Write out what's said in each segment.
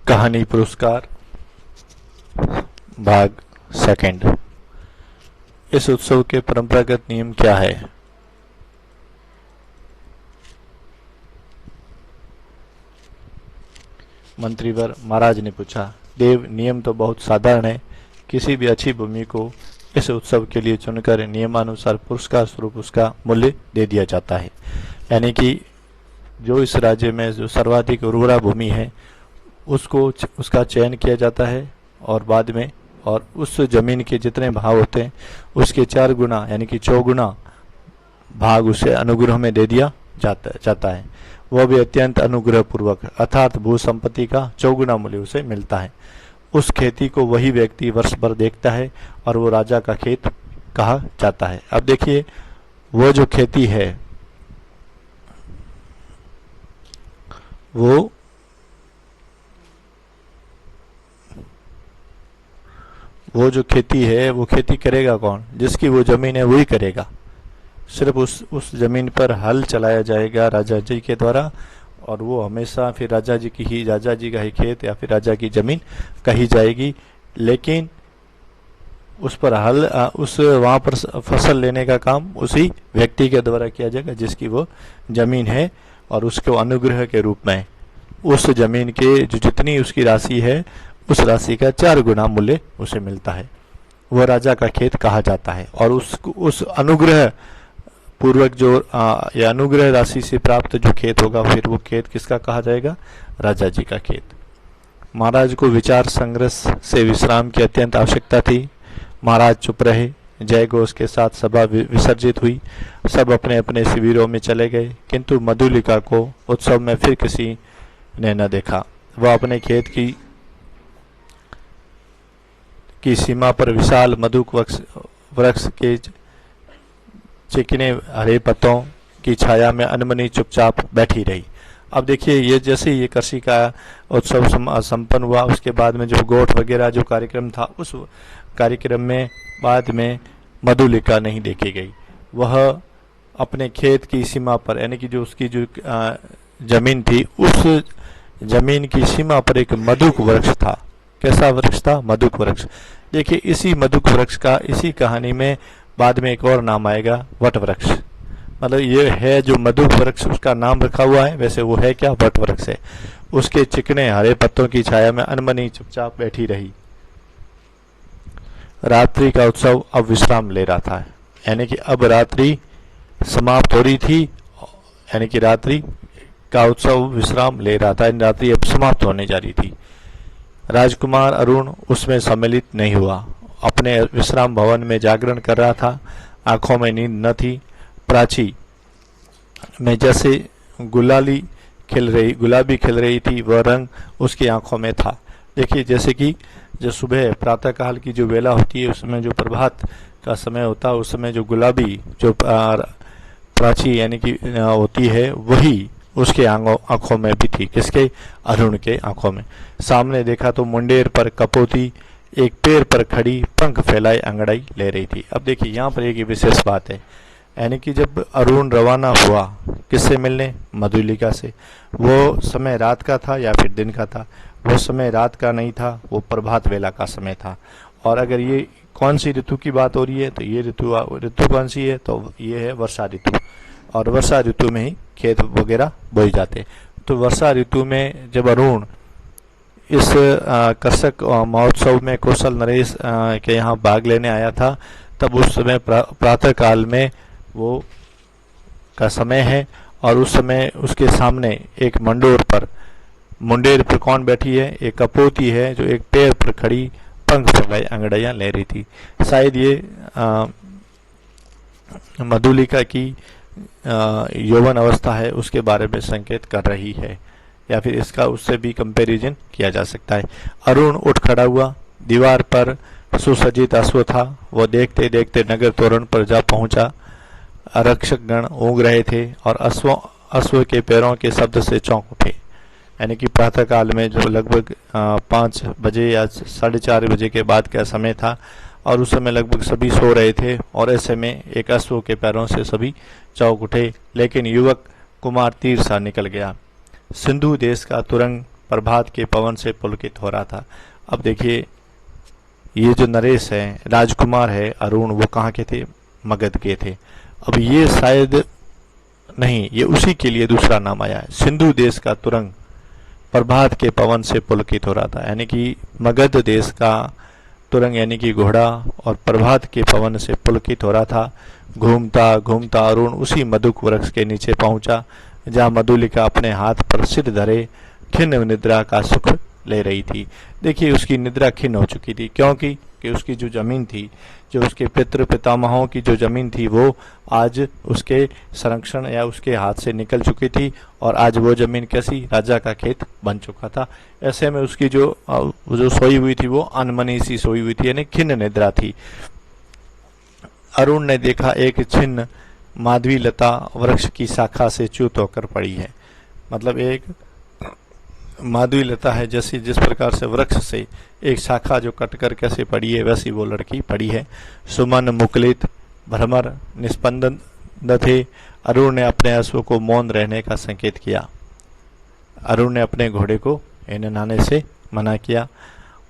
कहानी पुरस्कार भाग सेकंड। इस उत्सव के परंपरागत नियम क्या है? मंत्रीवर महाराज ने पूछा। देव, नियम तो बहुत साधारण है। किसी भी अच्छी भूमि को इस उत्सव के लिए चुनकर नियमानुसार पुरस्कार स्वरूप उसका मूल्य दे दिया जाता है। यानी कि जो इस राज्य में जो सर्वाधिक उर्वरा भूमि है उसको उसका चयन किया जाता है और बाद में और उस जमीन के जितने भाव होते हैं उसके 4 गुना यानी कि 4 गुना भाग उसे अनुग्रह में दे दिया जाता है। वह भी अत्यंत अनुग्रह पूर्वक, अर्थात भू संपत्ति का 4 गुना मूल्य उसे मिलता है। उस खेती को वही व्यक्ति वर्ष भर देखता है और वो राजा का खेत कहा जाता है। अब देखिए, वो जो खेती है वो जो खेती है वो खेती करेगा कौन? जिसकी वो जमीन है वही करेगा। सिर्फ उस जमीन पर हल चलाया जाएगा राजा जी के द्वारा और वो हमेशा फिर राजा जी का ही खेत या फिर राजा की जमीन कही जाएगी। लेकिन उस पर वहां पर फसल लेने का काम उसी व्यक्ति के द्वारा किया जाएगा जिसकी वो जमीन है, और उसको अनुग्रह के रूप में उस जमीन के जो जितनी उसकी राशि है उस राशि का 4 गुना मूल्य उसे मिलता है। वह राजा का खेत कहा जाता है। और उस अनुग्रह पूर्वक जो या अनुग्रह राशि से प्राप्त जो खेत होगा फिर वो खेत किसका कहा जाएगा? राजा जी का खेत। महाराज को विचार संग्रह से विश्राम की अत्यंत आवश्यकता थी। महाराज चुप रहे। जय घोष के साथ सभा विसर्जित हुई। सब अपने अपने शिविरों में चले गए, किंतु मधुलिका को उत्सव में फिर किसी ने न देखा। वह अपने खेत की सीमा पर विशाल मधुक वृक्ष के चिकने हरे पत्तों की छाया में अनमनी चुपचाप बैठी रही। अब देखिए, ये जैसे ये कृषि का उत्सव संपन्न हुआ उसके बाद में जो गोठ वगैरह जो कार्यक्रम था उस कार्यक्रम में बाद में मधुलिका नहीं देखी गई। वह अपने खेत की सीमा पर यानी कि जो उसकी जो जमीन थी उस जमीन की सीमा पर एक मधुक वृक्ष था। कैसा वृक्ष था? मधुक वृक्ष। देखिए, इसी मधुक वृक्ष का इसी कहानी में बाद में एक और नाम आएगा, वट वृक्ष। मतलब ये है जो मधुक वृक्ष उसका नाम रखा हुआ है, वैसे वो है क्या? वट वृक्ष है। उसके चिकने हरे पत्तों की छाया में अनमनी चुपचाप बैठी रही। रात्रि का उत्सव अब विश्राम ले रहा था, यानी कि अब रात्रि समाप्त हो रही थी, यानी कि रात्रि का उत्सव विश्राम ले रहा था, रात्रि अब समाप्त होने जा रही थी। राजकुमार अरुण उसमें सम्मिलित नहीं हुआ। अपने विश्राम भवन में जागरण कर रहा था। आंखों में नींद न थी। प्राची में जैसे गुलाबी खिल रही थी वह रंग उसकी आंखों में था। देखिए, जैसे कि जो सुबह प्रातःकाल की जो वेला होती है उसमें जो प्रभात का समय होता है उस समय जो गुलाबी जो प्राची यानी कि होती है वही उसके आंखों में भी थी। किसके? अरुण के आंखों में। सामने देखा तो मुंडेर पर कपोती एक पैर पर खड़ी पंख फैलाए अंगड़ाई ले रही थी। अब देखिए, यहाँ पर एक विशेष बात है, यानी कि जब अरुण रवाना हुआ किससे मिलने? मधुलिका से। वो समय रात का था या फिर दिन का था? वो समय रात का नहीं था, वो प्रभात वेला का समय था। और अगर ये कौन सी ऋतु की बात हो रही है तो ये ऋतु कौन सी है? तो ये है वर्षा ऋतु। और वर्षा ऋतु में ही खेत वगैरह बोए जाते। तो वर्षा ऋतु में जब अरुण इस कृषक महोत्सव में कौशल नरेश के यहाँ भाग लेने आया था तब उस समय प्रातः काल में वो का समय है। और उस समय उसके सामने एक मुंडेर पर कौन बैठी है? एक कपोती है जो एक पैर पर खड़ी पंख फैलाए अंगड़ाइयां ले रही थी। शायद ये मधुलिका की यौवन अवस्था है उसके बारे में संकेत कर रही है, या फिर इसका उससे भी कंपैरिजन किया जा सकता है। अरुण उठ खड़ा हुआ। दीवार पर सुसज्जित अश्व था। वह देखते देखते नगर तोरण पर जा पहुंचा। आरक्षक गण ऊँग रहे थे और अश्व के पैरों के शब्द से चौंक उठे। यानी कि प्रातः काल में जो लगभग 5 बजे या 4:30 बजे के बाद का समय था और उस समय लगभग सभी सो रहे थे और ऐसे में एक अश्व के पैरों से सभी चौंक उठे। लेकिन युवक कुमार तीर सा निकल गया। सिंधु देश का तुरंग प्रभात के पवन से पुलकित हो रहा था। अब देखिए, ये जो नरेश है, राजकुमार है, अरुण, वो कहाँ के थे? मगध के थे। अब ये शायद नहीं, ये उसी के लिए दूसरा नाम आया है। सिंधु देश का तुरंग प्रभात के पवन से पुलकित हो रहा था, यानी कि मगध देश का तुरंग यानी कि घोड़ा और प्रभात के पवन से पुलकित हो रहा था। घूमता घूमता अरुण उसी मधुक वृक्ष के नीचे पहुंचा जहां मधुलिका अपने हाथ पर सिर धरे खिन्न निद्रा का सुख ले रही थी। देखिए, उसकी निद्रा खिन्न हो चुकी थी, क्योंकि कि उसकी जो जमीन थी, जो उसके पितृ पितामहों की जो जमीन थी, वो आज उसके संरक्षण या उसके हाथ से निकल चुकी थी और आज वो जमीन कैसी? राजा का खेत बन चुका था। ऐसे में उसकी जो सोई हुई थी वो अनमनी सी सोई हुई थी, यानी खिन्न निद्रा थी। अरुण ने देखा एक छिन्न माधवी लता वृक्ष की शाखा से च्युत होकर पड़ी है। मतलब एक माधवी लता है, जैसी जिस प्रकार से वृक्ष से एक शाखा जो कटकर कैसे पड़ी है, वैसी वो लड़की पड़ी है। सुमन मुकुलित भ्रमर निस्पंदन थे। अरुण ने अपने अश्व को मौन रहने का संकेत किया। अरुण ने अपने घोड़े को नहाने से मना किया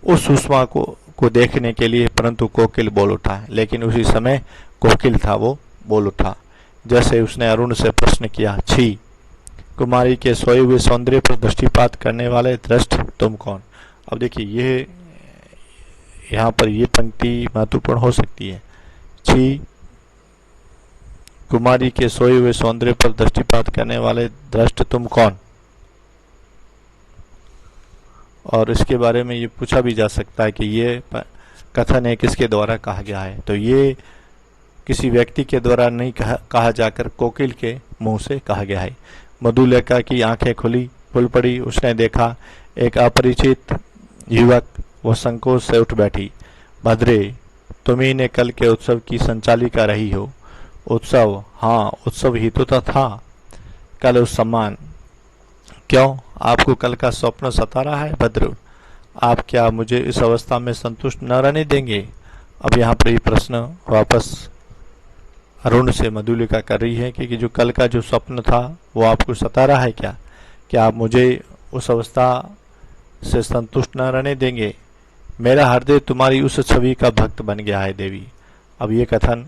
उस सुषमा को देखने के लिए, परंतु कोकिल बोल उठा। लेकिन उसी समय कोकिल था वो बोल उठा। जैसे उसने अरुण से प्रश्न किया, छी, कुमारी के सोए हुए सौंदर्य पर दृष्टिपात करने वाले दृष्ट तुम कौन? अब देखिए, ये यहाँ पर ये पंक्ति महत्वपूर्ण हो सकती है। छी, कुमारी के सोए हुए सौंदर्य पर दृष्टिपात करने वाले दृष्ट तुम कौन? और इसके बारे में ये पूछा भी जा सकता है कि ये कथन है किसके द्वारा कहा गया है। तो ये किसी व्यक्ति के द्वारा नहीं कहा जाकर कोकिल के मुंह से कहा गया है। मधुलिका की आंखें खुल पड़ी। उसने देखा एक अपरिचित युवक। वो संकोच से उठ बैठी। भद्रे, तुम ही ने कल के उत्सव की संचालिका रही हो। उत्सव? हाँ, उत्सव ही तो था। कल उस सम्मान। क्यों, आपको कल का स्वप्न सता रहा है? भद्र, आप क्या मुझे इस अवस्था में संतुष्ट न रहने देंगे? अब यहाँ पर ये प्रश्न वापस अरुण से मधुलिका कर रही है कि जो कल का जो स्वप्न था वो आपको सता रहा है क्या? क्या आप मुझे उस अवस्था से संतुष्ट न रहने देंगे? मेरा हृदय तुम्हारी उस छवि का भक्त बन गया है देवी। अब ये कथन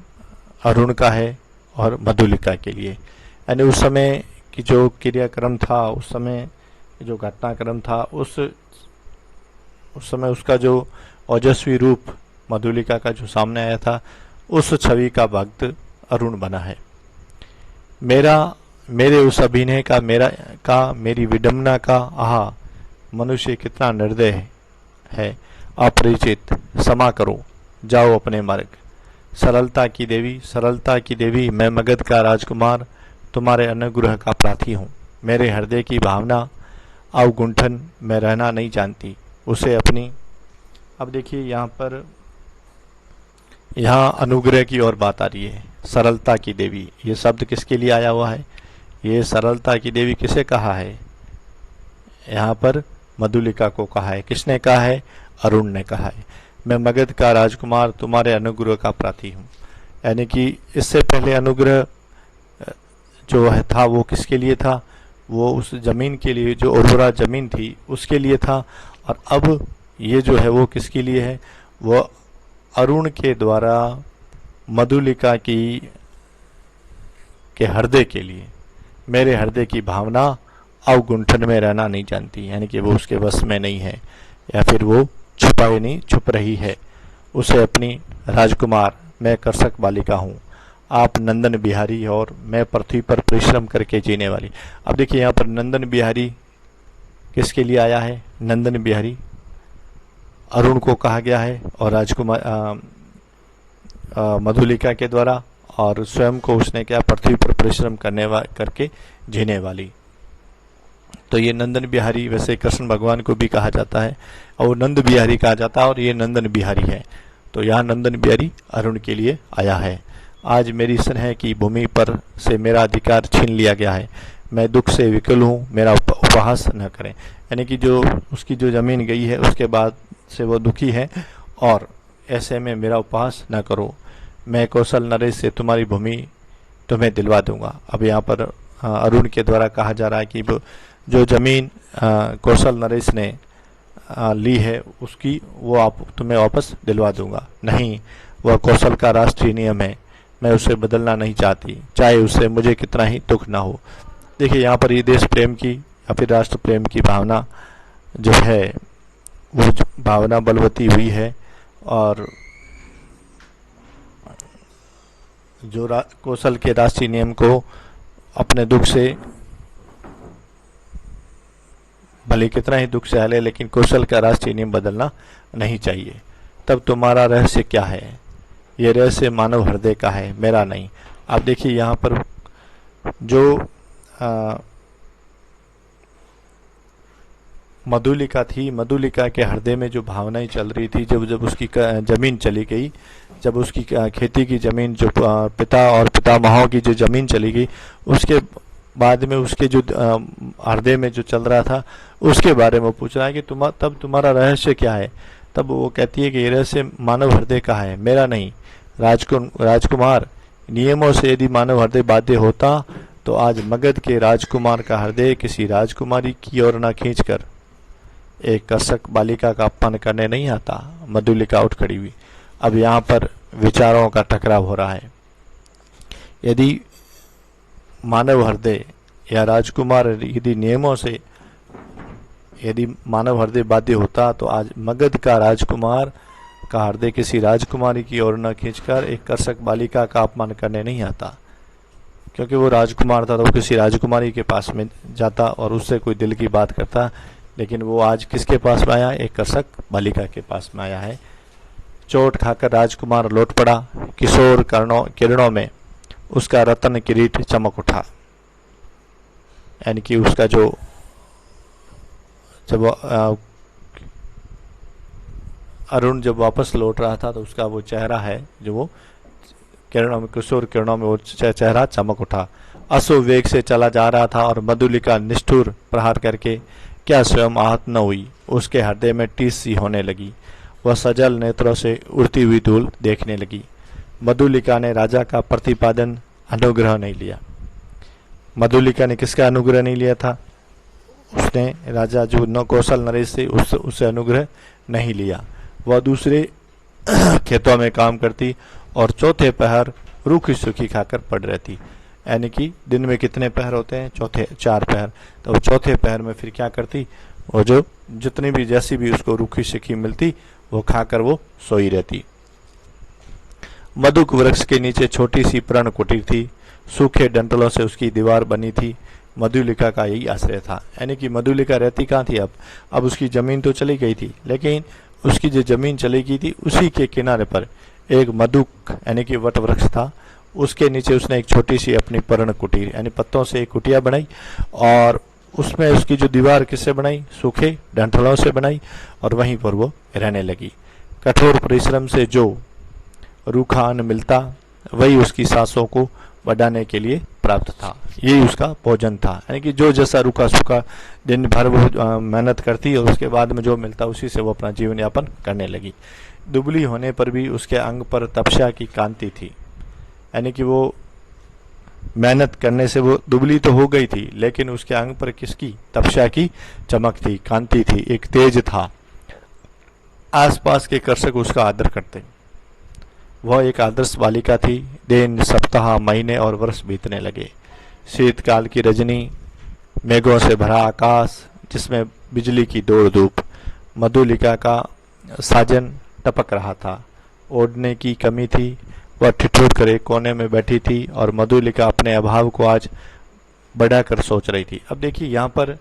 अरुण का है और मधुलिका के लिए, यानी उस समय की जो क्रियाक्रम था, उस समय जो घटनाक्रम था, उस समय उसका जो ओजस्वी रूप मधुलिका का जो सामने आया था, उस छवि का भक्त अरुण बना है। मेरे उस अभिनय का मेरी विडंबना का आहा, मनुष्य कितना निर्दय है। अपरिचित, क्षमा करो, जाओ अपने मार्ग। सरलता की देवी, मैं मगध का राजकुमार तुम्हारे अनुग्रह का प्रार्थी हूँ। मेरे हृदय की भावना अवगुंठन में रहना नहीं जानती, उसे अपनी। अब देखिए, यहाँ अनुग्रह की ओर बात आ रही है। सरलता की देवी, ये शब्द किसके लिए आया हुआ है? ये सरलता की देवी किसे कहा है? यहाँ पर मधुलिका को कहा है। किसने कहा है? अरुण ने कहा है। मैं मगध का राजकुमार तुम्हारे अनुग्रह का प्रार्थी हूँ। यानी कि इससे पहले अनुग्रह जो है था वो किसके लिए था? वो उस जमीन के लिए, जो उर्वरा जमीन थी उसके लिए था। और अब ये जो है वो किसके लिए है? वो अरुण के द्वारा मधुलिका के हृदय के लिए। मेरे हृदय की भावना अवगुंठन में रहना नहीं जानती, यानी कि वो उसके बस में नहीं है, या फिर वो छुप रही है। उसे अपनी राजकुमार, मैं कर्षक बालिका हूँ, आप नंदन बिहारी और मैं पृथ्वी पर परिश्रम करके जीने वाली। अब देखिए, यहाँ पर नंदन बिहारी किसके लिए आया है? नंदन बिहारी अरुण को कहा गया है और राजकुमार मधुलिका के द्वारा, और स्वयं को उसने क्या? पृथ्वी पर परिश्रम करके जीने वाली। तो ये नंदन बिहारी, वैसे कृष्ण भगवान को भी कहा जाता है और नंद बिहारी कहा जाता है, और ये नंदन बिहारी है। तो यहाँ नंदन बिहारी अरुण के लिए आया है। आज मेरी स्नेह की भूमि पर से मेरा अधिकार छीन लिया गया है। मैं दुख से विकल हूँ, मेरा उपहास न करें। यानी कि जो उसकी जो जमीन गई है उसके बाद से वो दुखी है, और ऐसे में मेरा उपहास न करो। मैं कौशल नरेश से तुम्हारी भूमि तुम्हें दिलवा दूंगा। अब यहाँ पर अरुण के द्वारा कहा जा रहा है कि जो जमीन कौशल नरेश ने ली है उसकी वो आप तुम्हें वापस दिलवा दूंगा। नहीं, वह कौशल का राष्ट्रीय नियम है, मैं उसे बदलना नहीं चाहती, चाहे उससे मुझे कितना ही दुख ना हो। देखिए यहाँ पर ये देश प्रेम की या फिर राष्ट्र प्रेम की भावना जो है वो भावना बलवती हुई है, और जो कौशल के राष्ट्रीय नियम को अपने दुख से, भले कितना ही दुख सह ले, लेकिन कौशल का राष्ट्रीय नियम बदलना नहीं चाहिए। तब तुम्हारा रहस्य क्या है? ये रहस्य मानव हृदय का है, मेरा नहीं। आप देखिए यहाँ पर जो मधुलिका थी, मधुलिका के हृदय में जो भावनाएं चल रही थी, जब उसकी जमीन चली गई, जब उसकी खेती की जमीन, जो पिता और पितामहों की जो जमीन चली गई, उसके बाद में उसके जो हृदय में जो चल रहा था उसके बारे में पूछ रहा है कि तब तुम्हारा रहस्य क्या है? तब वो कहती है कि ये रहस्य मानव हृदय का है, मेरा नहीं। राजकुमार, नियमों से यदि मानव हृदय बाध्य होता तो आज मगध के राजकुमार का हृदय किसी राजकुमारी की ओर न खींचकर एक कृषक बालिका का अपमान करने नहीं आता। मधुलिका उठ खड़ी हुई। अब यहाँ पर विचारों का टकराव हो रहा है। यदि मानव हृदय या राजकुमार, यदि नियमों से यदि मानव हृदय बाध्य होता तो आज मगध का राजकुमार का हृदय किसी राजकुमारी की ओर न खींचकर एक कृषक बालिका का अपमान करने नहीं आता। क्योंकि वो राजकुमार था तो वो किसी राजकुमारी के पास में जाता और उससे कोई दिल की बात करता, लेकिन वो आज किसके पास में आया? एक कृषक बालिका के पास में आया है। चोट खाकर राजकुमार लौट पड़ा। किशोर किरणों में उसका रत्न किरीट चमक उठा। यानी कि उसका जो जब अरुण जब वापस लौट रहा था तो उसका वो चेहरा है जो वो किरणों में, किशोर किरणों में वो चेहरा चमक उठा। अश्व वेग से चला जा रहा था और मधुलिका निष्ठुर प्रहार करके क्या स्वयं आहत न हुई? उसके हृदय में टीस सी होने लगी। वह सजल नेत्रों से उड़ती हुई धूल देखने लगी। मधुलिका ने राजा का प्रतिपादन अनुग्रह नहीं लिया। मधुलिका ने किसका अनुग्रह नहीं लिया था? उसने राजा जो कौशल नरेश से उससे अनुग्रह नहीं लिया। वह दूसरे खेतों में काम करती और चौथे पहर रूखी सूखी खाकर पड़ रहती। यानी कि दिन में कितने पहर होते हैं? चौथे 4 पहर। तो वो चौथे पहर में फिर क्या करती? वो जो जितनी भी जैसी भी उसको रूखी सूखी मिलती वो खाकर वो सोई रहती। मधुक वृक्ष के नीचे छोटी सी पर्ण कुटीर थी। सूखे डंठलों से उसकी दीवार बनी थी। मधुलिका का यही आश्रय था। यानी कि मधुलिका रहती कहाँ थी? अब उसकी जमीन तो चली गई थी, लेकिन उसकी जो जमीन चली गई थी उसी के किनारे पर एक मधुक यानी कि वट वृक्ष था। उसके नीचे उसने एक छोटी सी अपनी पर्ण कुटीर यानी पत्तों से एक कुटिया बनाई और उसमें उसकी जो दीवार किससे बनाई? सूखे डंठलों से बनाई और वहीं पर वो रहने लगी। कठोर परिश्रम से जो रूखा अन्न मिलता वही उसकी सांसों को बढ़ाने के लिए प्राप्त था। यही उसका भोजन था। यानी कि जो जैसा रूखा सूखा दिन भर वो मेहनत करती और उसके बाद में जो मिलता उसी से वो अपना जीवन यापन करने लगी। दुबली होने पर भी उसके अंग पर तपस्या की कांति थी। यानी कि वो मेहनत करने से वो दुबली तो हो गई थी, लेकिन उसके अंग पर किसकी? तपस्या की चमक थी, कांति थी, एक तेज था। आसपास के कृषक उसका आदर करते। वह एक आदर्श बालिका थी। दिन, सप्ताह, महीने और वर्ष बीतने लगे। शीतकाल की रजनी, मेघों से भरा आकाश जिसमें बिजली की दौड़ धूप। मधुलिका का साजन टपक रहा था। ओढ़ने की कमी थी। वह ठिठुर कर एक कोने में बैठी थी और मधुलिका अपने अभाव को आज बढ़ाकर सोच रही थी। अब देखिए यहाँ पर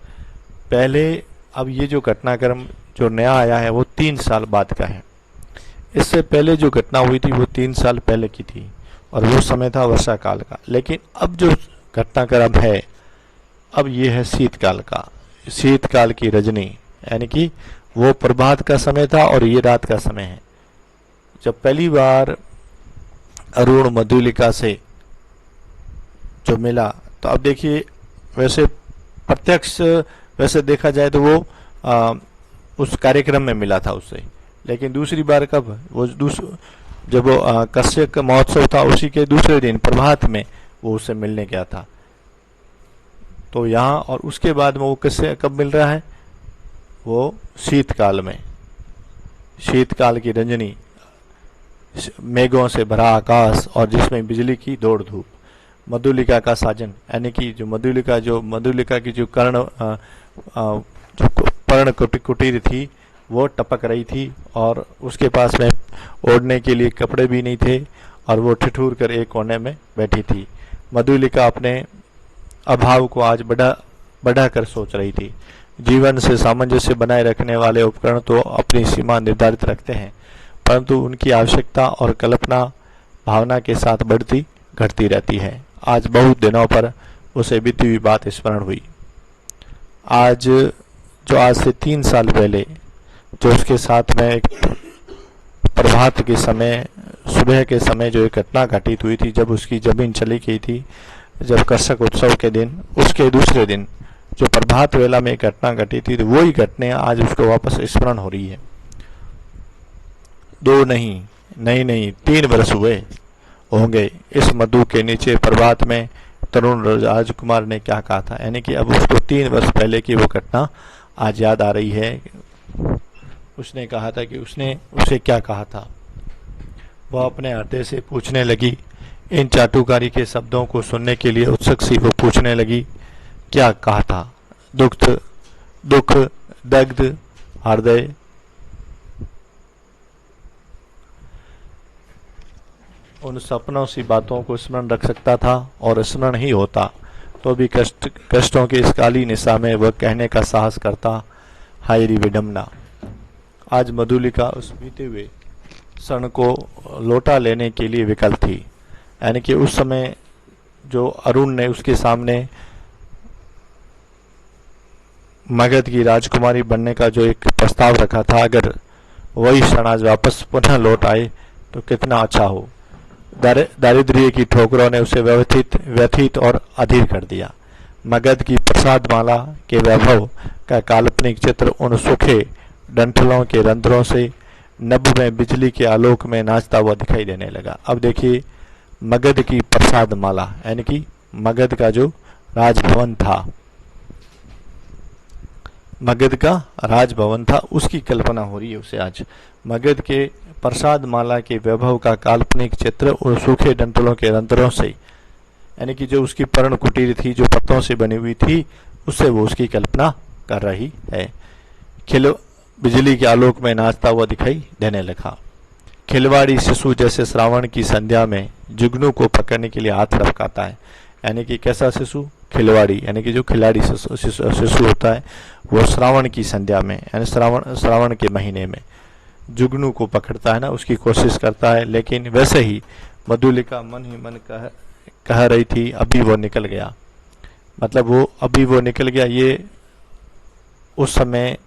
पहले, अब ये जो घटनाक्रम जो नया आया है वो 3 साल बाद का है। इससे पहले जो घटना हुई थी वो 3 साल पहले की थी और वो समय था वर्षा काल का। लेकिन अब जो घटनाक्रम है अब ये है शीतकाल का। शीतकाल की रजनी यानी कि वो प्रभात का समय था और ये रात का समय है। जब पहली बार अरुण मधुलिका से जो मिला तो अब देखिए वैसे प्रत्यक्ष वैसे देखा जाए तो वो उस कार्यक्रम में मिला था उससे, लेकिन दूसरी बार कब? वो जब वो कश्यप का महोत्सव था उसी के दूसरे दिन प्रभात में वो उससे मिलने गया था। तो यहाँ और उसके बाद में वो किससे कब मिल रहा है? वो शीतकाल में, शीतकाल की रंजनी, मेघों से भरा आकाश और जिसमें बिजली की दौड़ धूप, मधुलिका का साजन, यानी कि जो मधुलिका की जो जो पर्ण कुटीर थी वो टपक रही थी और उसके पास में ओढ़ने के लिए कपड़े भी नहीं थे और वो ठिठुर कर एक कोने में बैठी थी। मधुलिका अपने अभाव को आज बढ़ा कर सोच रही थी। जीवन से सामंजस्य बनाए रखने वाले उपकरण तो अपनी सीमा निर्धारित रखते हैं, परंतु उनकी आवश्यकता और कल्पना भावना के साथ बढ़ती घटती रहती है। आज बहुत दिनों पर उसे बीती हुई बात स्मरण हुई। आज से 3 साल पहले जो उसके साथ में एक प्रभात के समय, सुबह के समय जो एक घटना घटित हुई थी, जब उसकी जमीन चली गई थी, जब कृषक उत्सव के दिन, उसके दूसरे दिन जो प्रभात वेला में एक घटना घटी थी, तो वही घटना आज उसको वापस स्मरण हो रही है। 2 नहीं 3 वर्ष हुए होंगे इस मधु के नीचे प्रभात में तरुण राजकुमार ने क्या कहा था, यानी कि अब उसको 3 वर्ष पहले की वो घटना आज याद आ रही है। उसने कहा था कि उसने उसे क्या कहा था। वह अपने हृदय से पूछने लगी, इन चाटुकारी के शब्दों को सुनने के लिए उत्सुक सी वो पूछने लगी, क्या कहा था? दुख दग्ध हृदय उन सपनों सी बातों को स्मरण रख सकता था और स्मरण ही होता तो भी कष्टों की इस काली निशा में वह कहने का साहस करता, हाय री विडम्बना। आज मधुलिका उस बीते हुए क्षण को लौटा लेने के लिए विकल थी, यानी कि उस समय जो अरुण ने उसके सामने मगध की राजकुमारी बनने का जो एक प्रस्ताव रखा था, अगर वही क्षण आज वापस पुनः लौट आए तो कितना अच्छा हो। दारिद्र्य की ठोकरों ने उसे व्यथित और अधीर कर दिया। मगध की प्रसाद माला के वैभव का काल्पनिक चित्र उन सूखे डंठलों के रंध्रों से नभ में बिजली के आलोक में नाचता हुआ दिखाई देने लगा। अब देखिए, मगध की प्रसाद माला, यानी कि मगध का जो राजभवन था, मगध का राजभवन था, उसकी कल्पना हो रही है उसे आज। मगध के प्रसाद माला के वैभव का काल्पनिक चित्र और सूखे डंठलों के रंध्रों से, यानी कि जो उसकी पर्ण कुटीर थी, जो पत्तों से बनी हुई थी, उससे वो उसकी कल्पना कर रही है। बिजली के आलोक में नाचता हुआ दिखाई देने लगा। खिलवाड़ी शिशु जैसे श्रावण की संध्या में जुगनू को पकड़ने के लिए हाथ लपकाता है, यानी कि कैसा शिशु? खिलवाड़ी, यानी कि जो खिलाड़ी शिशु होता है वो श्रावण की संध्या में, यानी श्रावण के महीने में जुगनू को पकड़ता है ना, उसकी कोशिश करता है। लेकिन वैसे ही मधुलिका मन ही मन कह रही थी, अभी वो निकल गया, मतलब वो अभी वो निकल गया। ये उस समय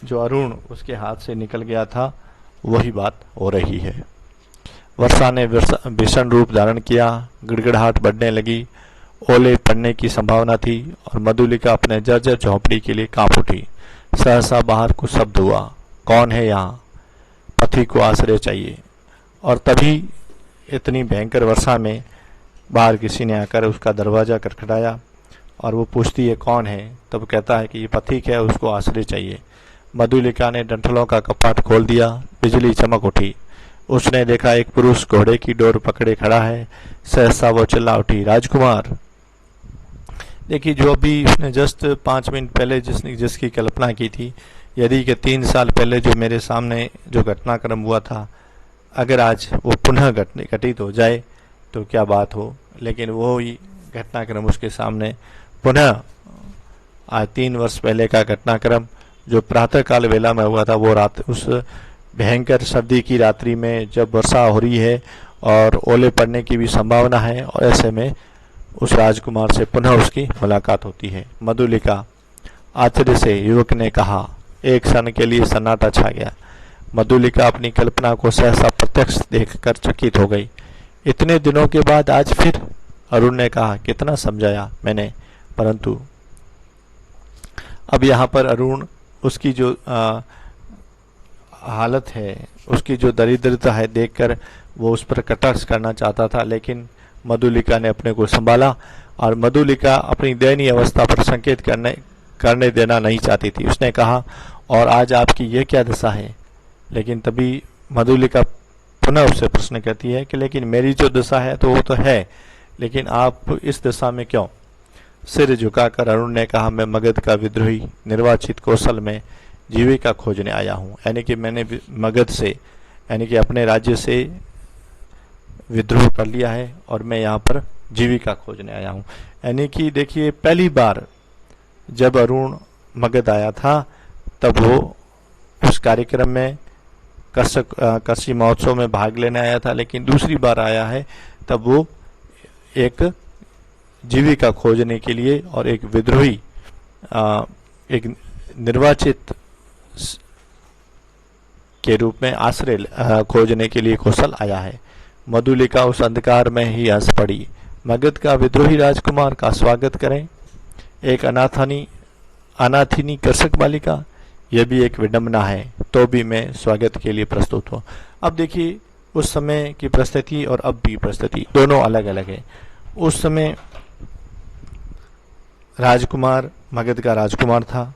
जो अरुण उसके हाथ से निकल गया था, वही बात हो रही है। वर्षा ने भीषण रूप धारण किया, गिड़गिड़ाहट बढ़ने लगी, ओले पड़ने की संभावना थी और मधुलिका अपने जर्जर झोंपड़ी के लिए कांप उठी। सहसा बाहर कुछ शब्द हुआ, कौन है यहाँ? पथी को आश्रय चाहिए। और तभी इतनी भयंकर वर्षा में बाहर किसी ने आकर उसका दरवाजा खटखटाया और वो पूछती है कौन है, तब कहता है कि ये पथिक है, उसको आश्रय चाहिए। मधुलिका ने डंठलों का कपाट खोल दिया, बिजली चमक उठी। उसने देखा एक पुरुष घोड़े की डोर पकड़े खड़ा है। सहसा वो चिल्ला उठी, राजकुमार। देखिए, जो अभी उसने जस्ट 5 मिनट पहले जिसकी कल्पना की थी, यदि कि 3 साल पहले जो मेरे सामने जो घटनाक्रम हुआ था, अगर आज वो पुनः घटित हो जाए तो क्या बात हो। लेकिन वो ही घटनाक्रम उसके सामने पुनः आज 3 वर्ष पहले का घटनाक्रम जो प्रातःकाल वेला में हुआ था, वो रात, उस भयंकर सर्दी की रात्रि में जब वर्षा हो रही है और ओले पड़ने की भी संभावना है, और ऐसे में उस राजकुमार से पुनः उसकी मुलाकात होती है। मधुलिका आश्चर्य से युवक ने कहा। एक क्षण के लिए सन्नाटा छा गया। मधुलिका अपनी कल्पना को सहसा प्रत्यक्ष देखकर चकित हो गई। इतने दिनों के बाद आज फिर? अरुण ने कहा, कितना समझाया मैंने, परंतु अब यहाँ पर अरुण, उसकी जो हालत है, उसकी जो दरिद्रता है देखकर वो उस पर कटाक्ष करना चाहता था, लेकिन मधुलिका ने अपने को संभाला और मधुलिका अपनी दयनीय अवस्था पर संकेत करने देना नहीं चाहती थी। उसने कहा, और आज आपकी ये क्या दशा है? लेकिन तभी मधुलिका पुनः उससे प्रश्न करती है कि लेकिन मेरी जो दशा है तो वो तो है, लेकिन आप इस दशा में क्यों? सिर झुकाकर अरुण ने कहा, मैं मगध का विद्रोही निर्वाचित कौशल में जीविका खोजने आया हूँ। यानी कि मैंने मगध से, यानी कि अपने राज्य से विद्रोह कर लिया है और मैं यहाँ पर जीविका खोजने आया हूँ। यानी कि देखिए, पहली बार जब अरुण मगध आया था तब वो उस कार्यक्रम में काशी महोत्सव में भाग लेने आया था, लेकिन दूसरी बार आया है तब वो एक जीविका खोजने के लिए और एक विद्रोही, एक निर्वाचित के रूप में आश्रय खोजने के लिए कौशल आया है। मधुलिका उस अंधकार में ही हंस पड़ी। मगध का विद्रोही राजकुमार का स्वागत करें, एक अनाथिनी कृषक बालिका, यह भी एक विडंबना है, तो भी मैं स्वागत के लिए प्रस्तुत हूँ। अब देखिए, उस समय की परिस्थिति और अब की परिस्थिति दोनों अलग अलग है। उस समय राजकुमार मगध का राजकुमार था,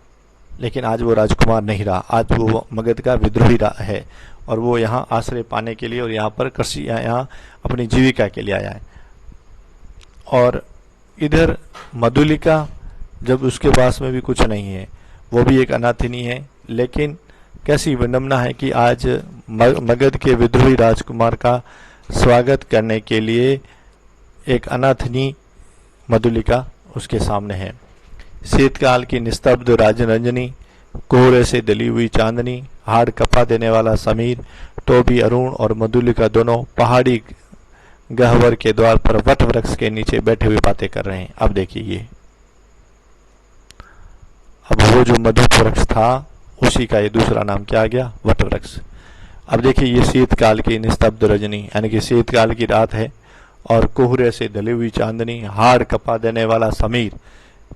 लेकिन आज वो राजकुमार नहीं रहा, आज वो मगध का विद्रोही है और वो यहाँ आश्रय पाने के लिए और यहाँ पर कृषि, यहाँ अपनी जीविका के लिए आया है। और इधर मधुलिका, जब उसके पास में भी कुछ नहीं है, वो भी एक अनाथिनी है, लेकिन कैसी विडंबना है कि आज मगध के विद्रोही राजकुमार का स्वागत करने के लिए एक अनाथिनी मधुलिका उसके सामने है। शीतकाल की निस्तब्ध राजरंजनी, कोहरे से दली हुई चांदनी, हाड़ कपा देने वाला समीर, तो भी अरुण और मधुलिका दोनों पहाड़ी गह्वर के द्वार पर वट वृक्ष के नीचे बैठे हुए बातें कर रहे हैं। अब देखिए, ये अब वो जो मधु वृक्ष था उसी का ये दूसरा नाम क्या आ गया? वट वृक्ष। अब देखिए, ये शीतकाल की निस्तब्ध रजनी, यानी कि शीतकाल की रात है और कोहरे से दली हुई चांदनी, हाड़ कपा देने वाला समीर,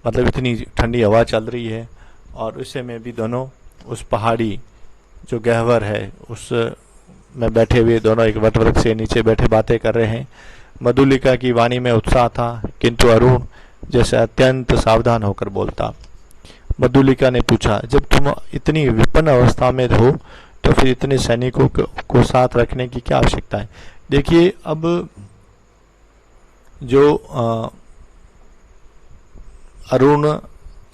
मतलब इतनी ठंडी हवा चल रही है और उसे में भी दोनों उस पहाड़ी जो गह्वर है उस में बैठे हुए दोनों एक वट वृक्ष के नीचे बैठे बातें कर रहे हैं। मधुलिका की वाणी में उत्साह था, किंतु अरुण जैसे अत्यंत सावधान होकर बोलता। मधुलिका ने पूछा, जब तुम इतनी विपन्न अवस्था में हो तो फिर इतने सैनिकों को साथ रखने की क्या आवश्यकता है? देखिए, अब जो अरुण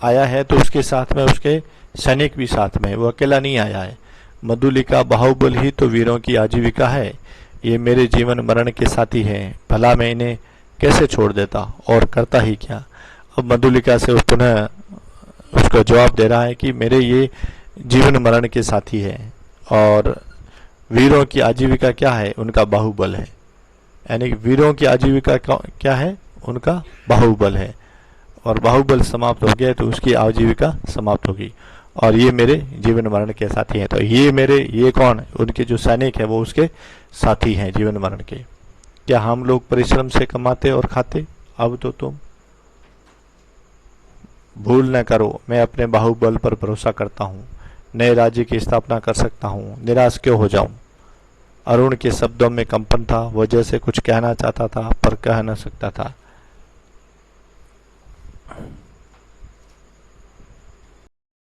आया है तो उसके साथ में उसके सैनिक भी साथ में, वो अकेला नहीं आया है। मधुलिका, बाहुबल ही तो वीरों की आजीविका है, ये मेरे जीवन मरण के साथी हैं, भला मैं इन्हें कैसे छोड़ देता और करता ही क्या? अब मधुलिका से पुनः उसका जवाब दे रहा है कि मेरे ये जीवन मरण के साथी हैं और वीरों की आजीविका क्या है? उनका बाहुबल है। यानी वीरों की आजीविका क्या है? उनका बाहुबल है, और बाहुबल समाप्त हो गया तो उसकी आजीविका समाप्त होगी, और ये मेरे जीवन मरण के साथी हैं। तो ये कौन? उनके जो सैनिक है वो उसके साथी हैं जीवन मरण के। क्या हम लोग परिश्रम से कमाते और खाते? अब तो तुम भूल न करो, मैं अपने बाहुबल पर भरोसा करता हूँ, नए राज्य की स्थापना कर सकता हूँ, निराश क्यों हो जाऊं? अरुण के शब्दों में कंपन था, वह जैसे कुछ कहना चाहता था पर कह न सकता था।